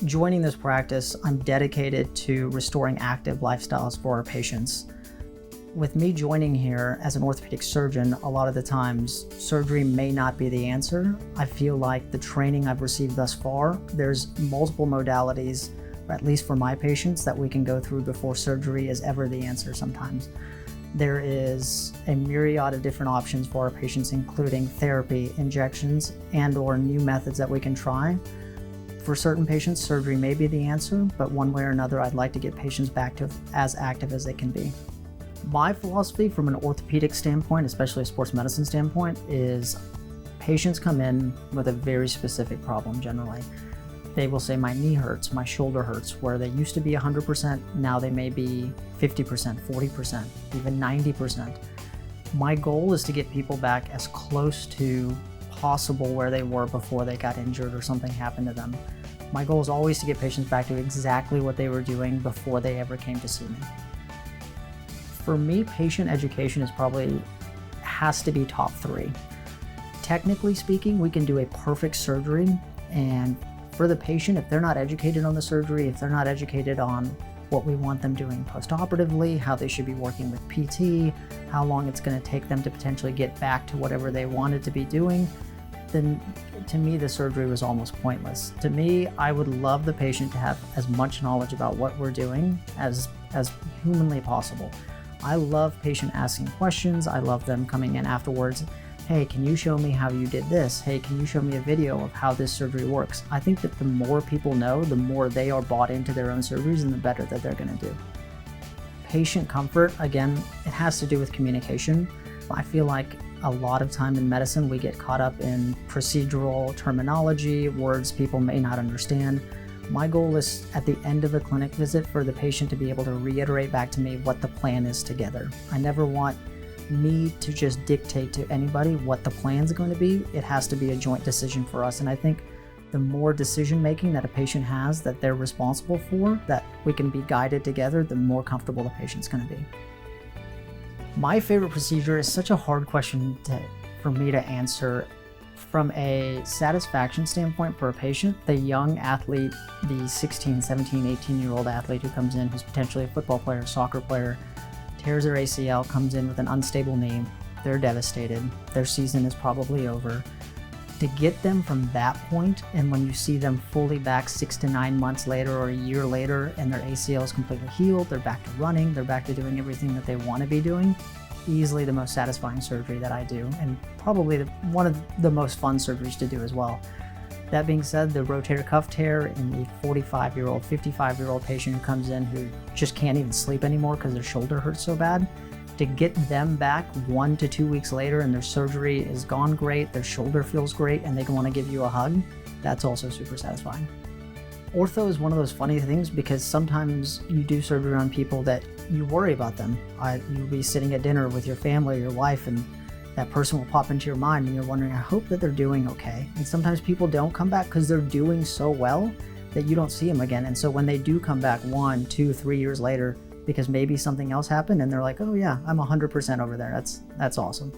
Joining this practice, I'm dedicated to restoring active lifestyles for our patients. With me joining here as an orthopedic surgeon, a lot of the times surgery may not be the answer. I feel like the training I've received thus far, there's multiple modalities, at least for my patients, that we can go through before surgery is ever the answer sometimes. There is a myriad of different options for our patients, including therapy, injections, and/or new methods that we can try. For certain patients, surgery may be the answer, but one way or another, I'd like to get patients back to as active as they can be. My philosophy from an orthopedic standpoint, especially a sports medicine standpoint, is patients come in with a very specific problem generally. They will say, my knee hurts, my shoulder hurts, where they used to be 100%, now they may be 50%, 40%, even 90%. My goal is to get people back as close to possible where they were before they got injured or something happened to them. My goal is always to get patients back to exactly what they were doing before they ever came to see me. For me, patient education has to be top 3. Technically speaking, we can do a perfect surgery, and for the patient, if they're not educated on the surgery, if they're not educated on what we want them doing post-operatively, how they should be working with PT, how long it's going to take them to potentially get back to whatever they wanted to be doing, then to me, the surgery was almost pointless. To me, I would love the patient to have as much knowledge about what we're doing as humanly possible. I love patient asking questions. I love them coming in afterwards. Hey, can you show me how you did this? Hey, can you show me a video of how this surgery works? I think that the more people know, the more they are bought into their own surgeries and the better that they're going to do. Patient comfort, again, it has to do with communication. I feel like a lot of time in medicine, we get caught up in procedural terminology, words people may not understand. My goal is at the end of a clinic visit for the patient to be able to reiterate back to me what the plan is together. I never want me to just dictate to anybody what the plan's going to be. It has to be a joint decision for us. And I think the more decision making that a patient has that they're responsible for, that we can be guided together, the more comfortable the patient's going to be. My favorite procedure is such a hard question for me to answer. From a satisfaction standpoint for a patient, the young athlete, the 16, 17, 18-year-old athlete who comes in, who's potentially a football player, soccer player, tears their ACL, comes in with an unstable knee, they're devastated, their season is probably over. To get them from that point, and when you see them fully back 6 to 9 months later or a year later and their ACL is completely healed, they're back to running, they're back to doing everything that they want to be doing, easily the most satisfying surgery that I do, and probably one of the most fun surgeries to do as well. That being said, the rotator cuff tear in the 45-year-old, 55-year-old patient who comes in who just can't even sleep anymore because their shoulder hurts so bad, to get them back 1 to 2 weeks later and their surgery is gone great, their shoulder feels great, and they can want to give you a hug, that's also super satisfying. Ortho is one of those funny things because sometimes you do surgery on people that you worry about them. You'll be sitting at dinner with your family or your wife, and that person will pop into your mind and you're wondering, I hope that they're doing okay. And sometimes people don't come back because they're doing so well that you don't see them again. And so when they do come back 1, 2, 3 years later, because maybe something else happened and they're like, oh yeah, I'm 100% over there. That's awesome.